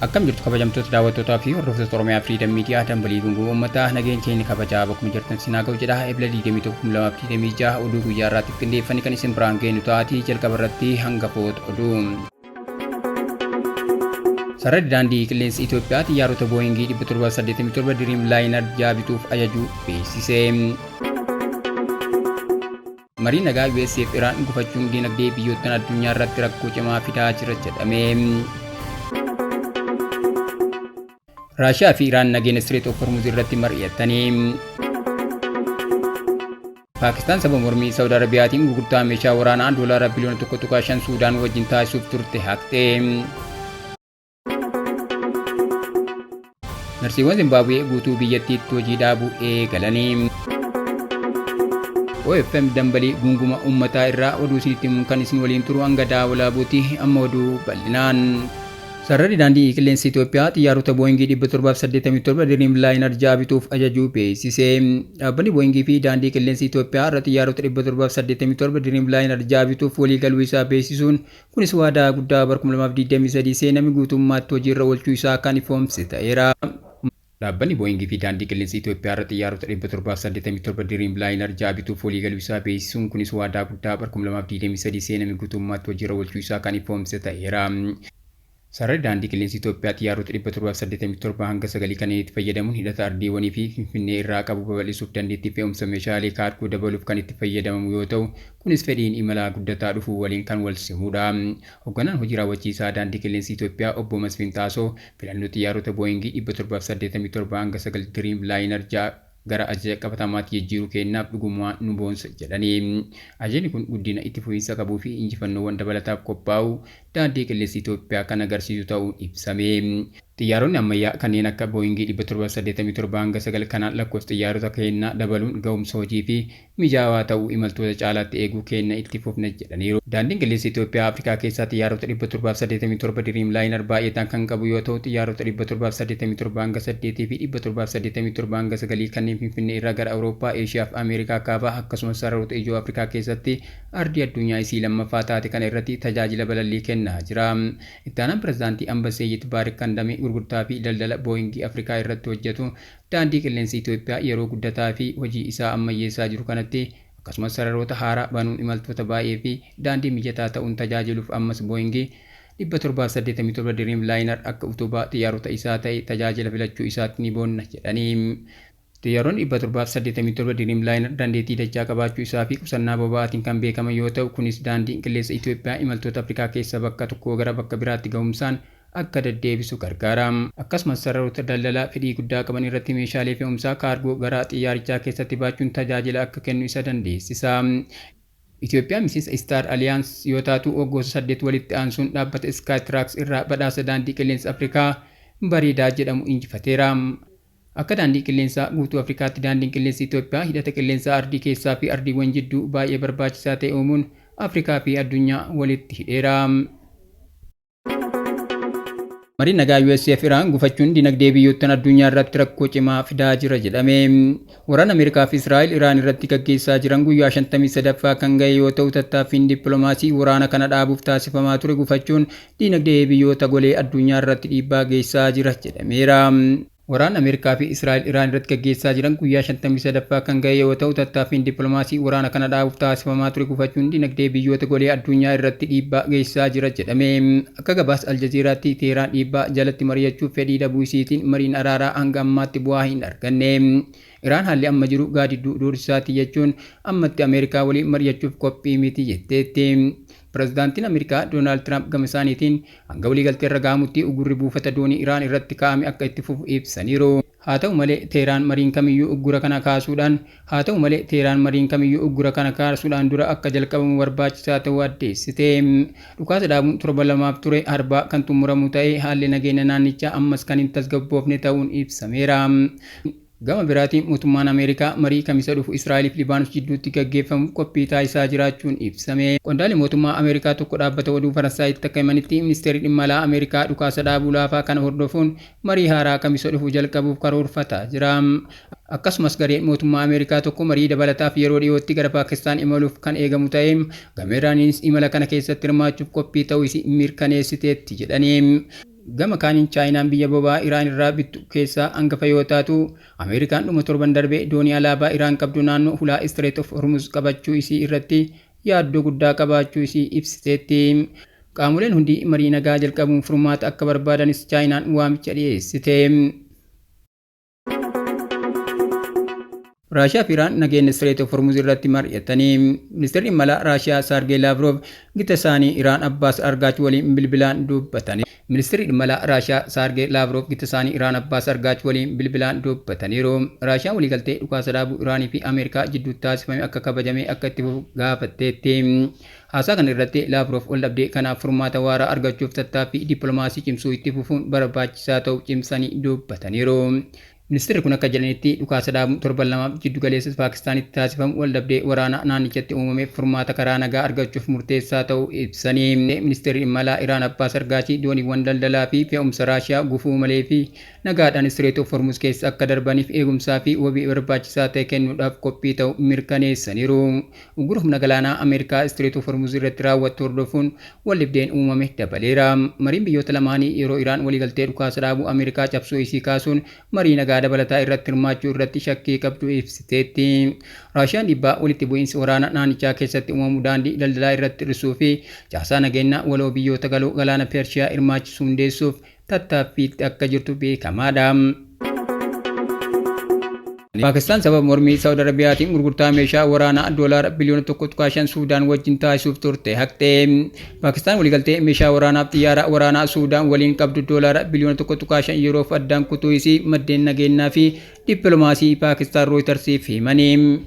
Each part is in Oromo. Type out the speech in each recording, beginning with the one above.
Akkam jirtu kabajamtoota daawwattootaa fi hordoftoota Oromiyaa Freedom Media dambalii gunguu uummataa nageenya keenya kabajaa bakkuma jirtan sinaa ga'u jedha. Eebila 21 oduu guyyaa irraatiif qindeeffanii kan isin biraan geenyu ta'atii jalqaba irratti hangafoota oduu. Sararri daandii qilleensa Itoophiyaa xiyyaarota Booyingii 787 Dream Liner jaabituuf ajajuu beeksise. Mariin nagaa USAF Iraan gufachuun dinagdee biyyoottan addunyaa irratti rakkoo cimaa fidaa jira jedhame. Raashiyaa fi Iraan nageenya Strait of Hormuz irratti mari'atanii. Paakistaan saba mormii Saudi Arabiyaatiin gurgurtaa meeshaa waraanaa doolaara biliyoona 1.5 Suudaan wajjin taasisuuf turte haqxe. Narsiiwwan Zimbaabuwee guutuu biyyattiitti hojii dhaabuu eegalanii. OFM dambalii gunguma uummataa irraa oduu isinitti himuun kan isin waliin turu hanga daawwalaabuuti amma oduu bal'inaan. Sararri daandii qilleensa Itoophiyaa xiyyaarota Booyingii 787 Dream Liner jaabituuf ajajuu beeksise. Dhaabbanni Booyingii fi daandii qilleensa Itoophiyaa irra xiyyaarota 787 Dream Liner jaabituuf waliigaluu isaa beeksisuun kunis waadaa guddaa bara 2023 seename guutummaatti hojiirra oolchuu isaa kan ifoomse ta'eera. Dhaabbanni Booyingii fi daandii qilleensa Itoophiyaa irra xiyyaarota 787 Dream Liner jaabituuf waliigaluu isaa beeksisuun kunis waadaa guddaa bara 2023 seename guutummaatti hojiirra oolchuu isaa kan ifoomse ta'eera. Sararri daandii qilleensa Itoophiyaa xiyyaarota 787 hanga 9 kan itti fayyadamuun hidhata ardiiwwanii fi Finfinnee irraa qabu babal'isuuf dandeettii fe'umsa meeshaalee kaargoo dabaluuf kan itti fayyadamu yoo ta'u kunis fedhiin imalaa guddataa dhufuu waliin kan wal simudha. Hoogganaan hojii raawwachiisaa daandii qilleensa Itoophiyaa obbo Masfiin Xaasoo filannoo xiyyaarota Booyingii 787 hanga 9 Dream Liner gara ajaja qabatamaatti jijjiiruu kennaaf dhugumaa nu boonsa jedhanii. Ajajni kun guddina itti fufiinsa qabuu fi injifannoowwan dabalataaf qophaa'u daandii qilleensa Itoophiyaa kan agarsiisu ta'uun ibsame. Xiyyaaronni ammayyaa kanneen akka Booyingii 787 hanga 9 kanaan lakkoofsa xiyyaarota kennaa dabaluun ga'umsa hojii fi mijaawaa ta'uu imaltoota caalaatti eeguu kenna itti fufna jedhaniiru. Daandiin qilleensa Itoophiyaa Afrikaa keessaa xiyyaarota 787 Dream Liner baay'ataan kan qabu yoo ta'u xiyyaarota 787 hanga 8 fi 787 hanga 9 kanneen Finfinnee irraa gara Awurooppaa, Eeshiyaa fi Ameerikaa kaabaa akkasumas sararoota ijoo Afrikaa keessatti ardii addunyaa isii lammaffaa taate kana irratti tajaajila balallii kennaa jira. Itti aanaan pirezidaantii Ambasseeyyit Baarik Kandamee gurgurtaa fi daldala Booyingii Afrikaa irratti hojjetu daandii qilleensa Itoophiyaa yeroo guddataa fi hojii isaa ammayyeessaa jiru kanatti akkasumas sararoota haaraa banuun imaltoota baay'ee fi daandii mijataa ta'uun tajaajiluuf ammas Booyingii 787 Dream Liner akka utubaa xiyyaarota isaa ta'e tajaajila filachuu isaatti ni boonna jedhanii. Xiyyaaronni 787 Dream Liner dandeettii dachaa qabaachuu isaa fi qusannaa boba'aatiin kan beekaman yoo ta'u kunis daandiin qilleensa Itoophiyaa imaltoota Afrikaa keessa bakka tokkoo gara bakka biraatti ga'umsaan akka deddeebisu gargaara. Akkasumas sararoota daldalaa fedhii guddaa qaban irratti meeshaalee fe'umsaa kaargoo gara xiyyaarichaa keessatti baachuun tajaajila akka kennu isa dandeessisa. Itoophiyaan miseensa Star Alliance yoo taatu waggoota 8 walitti aansuun dhaabbata Skytrax irraa badhaasa daandii qilleensa Afrikaa bareedaa jedhamu injifateera. Akka daandii qilleensaa guutuu Afrikaatti daandiin qilleensa Itoophiyaa hidhata qilleensaa ardii keessaa fi ardiiwwan jidduu baay'ee barbaachisaa ta'e uumuun Afrikaa fi addunyaa walitti hidheera. Mariin nagaa USAF Iraan gufachuun dinagdee biyyoottan addunyaa irratti rakkoo cimaa fidaa jira jedhame. Waraana Ameerikaa fi Israa'el Iraan irratti gaggeessaa jiran guyyaa 53ffaa kan ga'e yoo ta'u tattaaffiin dippiloomaasii waraana kana dhaabuuf taasifamaa ture gufachuun dinagdee biyyoota golee addunyaa irratti dhiibbaa geessaa jira jedhameera. Waraana Ameerikaa fi Israa'el Iraan irratti gaggeessaa jiran guyyaa 53ffaa kan ga'e yoo ta'u tattaaffiin dippiloomaasii waraana kana dhaabuuf taasifamaa ture gufachuun dinagdee biyyoota golee addunyaa irratti dhiibbaa geessaa jira jedhame. Akka gabaasa Aljazeeraatti Teheraan dhiibbaa jalatti mari'achuuf fedhii dhabuu isiitiin mariin araaraa hanga ammaatti bu'aa hin arganne. Iraan haalli amma jiru gaadidduu doorsisaati jechuun ammatti Ameerikaa waliin mari'achuuf qophii miti jetteetti. Pirezidaantiin Ameerikaa Doonaald Tiraamp gama isaaniitiin hanga waliigaltee irra ga'amutti ugurri buufata doonii Iraan irratti kaa'ame akka itti fufu ibsaniiru. Haa ta'u malee Teheraan mariin kamiyyuu uggura kana kaasuudhaan dura akka jalqabamu barbaachisaa ta'uu addeessite. Dhukaasa dhaabuun torba lamaaf ture harbaa kan xumuramu ta'ee haalli nageenya naannichaa ammas kan hin tasgabboofne ta'uun ibsameera. Gama biraatiin mootummaan Ameerikaa marii kamisa dhufu Israa'el fi Libaanoos jidduutti gaggeeffamu qophii taasisaa jiraachuun ibsame. Qondaalli mootummaa Ameerikaa tokko dhaabbata oduu Faransaayitti akka himanitti ministeerri dhimma alaa Ameerikaa dhukaasa dhaabuu laafaa kana hordofuun marii haaraa kamisa dhufu jalqabuuf karoorfataa jira. Akkasumas gareen mootummaa Ameerikaa tokko marii dabalataaf yeroo dhiyootti gara Paakistaan imaluuf kan eegamu ta'ee gama Iraaniinis imala kana keessatti hirmaachuuf qophii ta'uu isii mirkaneessiteetti jedhanii. Gama kaaniin Chaayinaan biyya boba'aa Iraan irraa bittu keessaa hangafa yoo taatu, Ameerikaan dhuma torban darbee doonii alaabaa Iraan qabdu naannoo hulaa Strait of Hormuz qabachuu isii irratti yaaddoo guddaa qabaachuu isii ibsiteetti. Qaamoleen hundi marii nagaa jalqabuun furmaata akka barbaadanis Chaayinaan waamicha dhiyeessite. Raashiyaa fi Iraan nageenya Strait of Hormuz irratti mari'atanii. Ministeerri imala Raashiyaa Sergey Lavrov gita isaanii Iraan Abbaas Argaach waliin bilbilaan dubbatanii. Ministeerri imala Raashiyaa Sergey Lavrov gita isaanii Iraan Abbaas Argaach waliin bilbilaan dubbataniiru. Raashiyaan waliigaltee dhukaasa dhaabuu Iraanii fi Ameerikaa jidduutti taasifame akka kabajame akka itti fufu gaafatteetti. Haasaa kana irratti Lavrov wal dhabdee kanaaf furmaata waaraa argachuuf tattaaffii dippiloomaasii cimsuu itti fufuun barbaachisaa ta'uu cimsanii dubbataniiru. Ministeerri kun akka jedhanitti dhukaasa dhaabuu torban lamaaf jiddu galeessa Paakistaanitti taasifamu wal dhabdee waraanaa naannichatti uumame furmaata karaa nagaa argachuuf murteessaa ta'uu ibsanii. Ministeerri imala Iraan Abbaas Argaachii dooniiwwan daldalaa fi fe'umsa Raashiyaa gufuu malee fi nagaadhaan Strait of Hormuz keessa akka darbaniif eegumsaa fi wabii barbaachisaa ta'e kennuudhaaf qophii ta'uu mirkaneessaniiru. Uggura humna galaanaa Ameerikaa Strait of Hormuz irratti raawwattu hordofuun wal dhibdeen uumame dabaleera. Mariin biyyoota lamaanii yeroo Iraan waliigaltee dhukaasa dhaabuu Ameerikaa cabsuu isii kaasuun marii nagaa dabalataa irratti hirmaachuu irratti shakkii qabdu ibsiteetti. Raashiyaan dhiibbaa walitti bu'iinsi waraana naannichaa keessatti uumamu daandii daldalaa irratti hir'isuu fi caasaa nageenyaa waloo biyyoota galoo galaana Pershiyaa hirmaachisuu hundeessuuf tattaaffiitti akka jirtu beekamaadha. Paakistaan sababa mormii Saawud Arabiyaatiin gurgurtaa meeshaa waraanaa doolaara biliyoona 1.5 Suudaan wajjin taasisuuf turte haqxe. Paakistaan waliigaltee meeshaa waraanaaf xiyyaara waraanaa Suudaan waliin qabdu doolaara biliyoona 1.5 yeroof addaan kutuu isii maddeen nageenyaa fi dippiloomaasii Paakistaan Rooyitersiif himanii.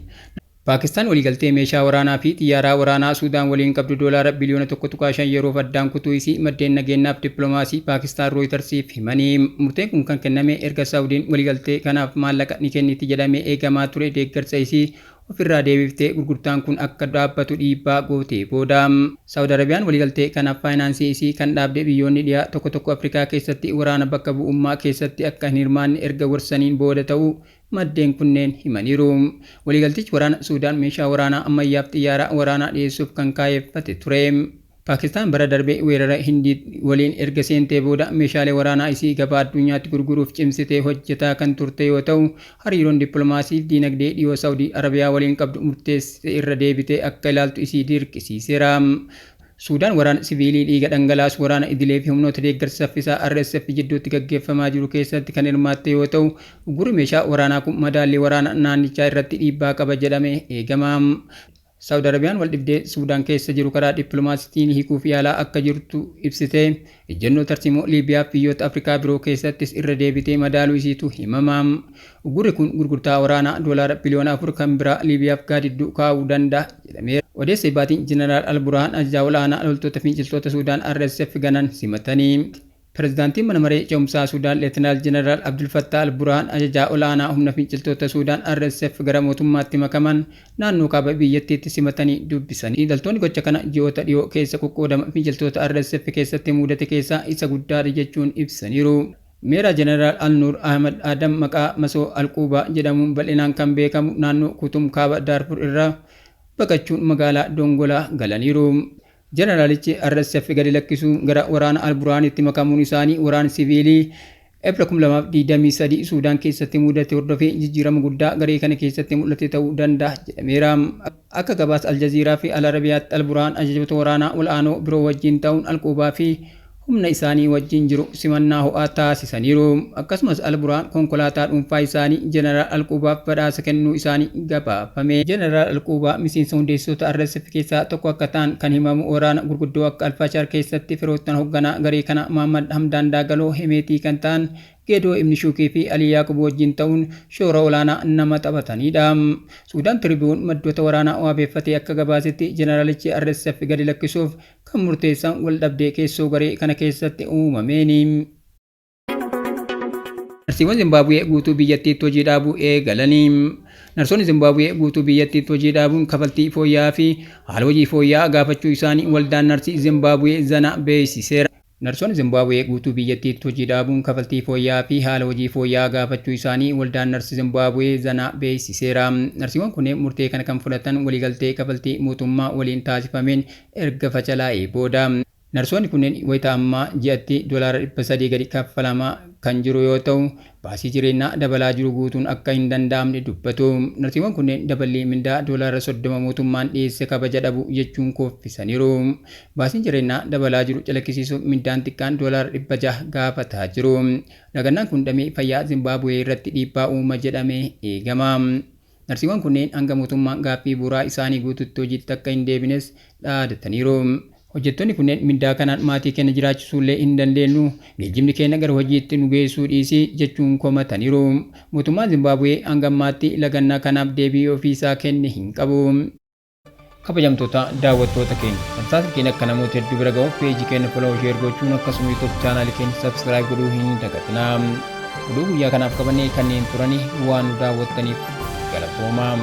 Paakistaan waliigaltee meeshaa waraanaa fi xiyyaara waraanaa Suudaan waliin qabdu doolaara biliyoona 1.5 yeroof addaan kutuu isii maddeen nageenyaaf dippiloomaasii Paakistaan Rooyitersiif himanii. Murteen kun kan kenname erga Saawudiin waliigaltee kanaaf maallaqa ni kenniti jedhamee eegamaa ture deeggarsa isii ofirraa deebiftee gurgurtaan kun akka dhaabbatu dhiibbaa gootee booda. Saawud Arabiyaan waliigaltee kanaaf faayinaansii isii kan dhaabde biyyoonni dhiyaa tokko tokko Afrikaa keessatti waraana bakka bu'ummaa keessatti akka hin hirmaanne erga warsaniin booda ta'uu maddeen kunneen himaniiru. Waliigaltichi waraana Suudaan meeshaa waraanaa ammayyaaf xiyyaara waraanaa dhiyeessuuf kan kaayeffate ture. Paakistaan bara darbee weerara Hindii waliin erga seentee booda meeshaalee waraanaa isii gabaa addunyaatti gurguruuf cimsitee hojjetaa kan turte yoo ta'u, hariiroon dippiloomaasii fi diinagdee dhiyoo Saawudii Arabiyaa waliin qabdu murteessite irra deebitee akka ilaaltu isii dirqisiiseera. Suudaan waraana siviilii dhiiga dhangalaasu waraana idilee fi humnoota deeggarsa saffisaa RSF jidduutti gaggeeffamaa jiru keessatti kan hirmaatte yoo ta'u, uggurri meeshaa waraanaa kun madaallii waraana naannichaa irratti dhiibbaa qaba jedhamee eegama. Saawud Arabiyaan wal dhibdee Suudaan keessa jiru karaa dippiloomaasiitiin hiikuuf yaalaa akka jirtu ibsite. Ejjennoo tarsiimoo Liibiyaa fi biyyoota Afrikaa biroo keessattis irra deebitee madaaluu isiitu himama. Uggurri kun gurgurtaa waraanaa doolaara biliyoona 4 kan biraa Liibiyaaf gaadidduu kaa'uu danda'a jedhameera. Odeessa baatiin Jeneraal Al-Burhaan ajajaa olaanaa loltoota finciltoota Suudaan RSF ganan simatanii. Pireezidaantiin mana maree ce'umsaa Suudaan Leetinaal Jeneraal Abdul Fattah Al-Burhaan ajajaa olaanaa humna finciltoota Suudaan RSF gara mootummaatti makaman naannoo kaaba biyyattiitti simatanii dubbisanii. Daltoonni gocha kana ji'oota dhiyoo keessa qoqqoodama finciltoota RSF keessatti mudate keessaa isa guddaadha jechuun ibsaniiru. Meeraa Jeneraal Al-Nuur Ahmad Adam maqaa Masoo Al-Quubaa jedhamuun bal'inaan kan beekamu naannoo Kutum kaaba Daarfur irraa baqachuun magaalaa Dongolaa galaniiru. Jeneraalichi RSF gadi lakkisuun gara waraana Al-Burhaanitti makamuun isaanii waraana siviilii April 2023 Suudaan keessatti mudate hordofee jijjiirama guddaa garee kana keessatti mul'ate ta'uu danda'a jedhameera. Akka gabaasa Aljaziiraa fi Al-Arabiyaatti Al-Burhaan ajajoota waraanaa ol'aanoo biroo wajjin ta'uun Al-Quubaa fi humna isaanii wajjin jiru simannaa ho'aa taasisaniiru. Akkasumas Al-Burhaan konkolaataa dhuunfaa isaanii Jeneraal Al-Quubaaf badhaasa kennuu isaanii gabaafame. Jeneraal Al-Quubaa miseensa hundeessitoota RSF keessaa tokko akka ta'an kan himamu waraana gurguddoo akka Al-Fashar keessatti firoottan hoogganaa garee kana Muhammad Hamdaan Daagaloo Hemeetii kan ta'an Geedoo Ibn Shuukii fi Alii Yaaqub wajjin ta'uun shoora olaanaa nama taphatanidha. Suudaan Tiribuun maddoota waraanaa waabeeffatee akka gabaasetti Jeneraalichi RSF gadi lakkisuuf kan murteessan wal dhabdee keessoo garee kana keessatti uumameeni. Narsiiwwan Zimbaabuwee guutuu biyyattiitti hojii dhaabuu eegalanii. Narsoonni Zimbaabuwee guutuu biyyattiitti hojii dhaabuun kafaltii fooyya'aa fi haala hojii fooyya'aa gaafachuu isaanii waldaan narsii Zimbaabuwee Zana beeksiseera. Narsoonni Zimbaabuwee guutuu biyyattiitti hojii dhaabuun kafaltii fooyya'aa fi haala hojii fooyya'aa gaafachuu isaanii waldaan narsii Zimbaabuwee Zana beeksiseera. Narsiiwwan kunneen murtee kana kan fudhatan waliigaltee kafaltii mootummaa waliin taasifameen erga facalaa'ee booda. Narsoonni kunneen wayita ammaa ji'atti doolaara 300 gadi kaffalamaa kan jiru yoo ta'u, baasii jireenyaa dabalaa jiru guutuun akka hin danda'amne dubbatu. Narsiiwwan kunneen dabalii mindaa doolaara 30 mootummaan dhiyeesse kabaja dhabu jechuun koffisaniiru. Baasiin jireenyaa dabalaa jiru calaqqisiisuuf mindaan xiqqaan doolaara 600 gaafataa jiru. Dagannaan kun damee fayyaa Zimbaabuwee irratti dhiibbaa uuma jedhamee eegama. Narsiiwwan kunneen hanga mootummaan gaaffii bu'uuraa isaanii guututti hojiitti akka hin deebines dhaadataniiru. Hojjettoonni kunneen mindaa kanaan maatii keenya jiraachisuullee hin dandeenyu, geejjibni keenya gara hojiitti nu geessuu dhiisii jechuun komataniiru. Mootummaan Zimbaabuwee hanga ammaatti lagannaa kanaaf deebii ofiisaa kenne hin qabu. Kabajamtoota daawwattoota keenya, tamsaasa keenya akka namoota hedduu bira ga'uuf peejii keenya follow share gochuun akkasuma YouTube chaanaalii keenya subscribe godhuu hin dagatinaa. Oduu guyyaa kanaaf qabannee kanneen turanii waan nu daawwattaniif galatoomaa.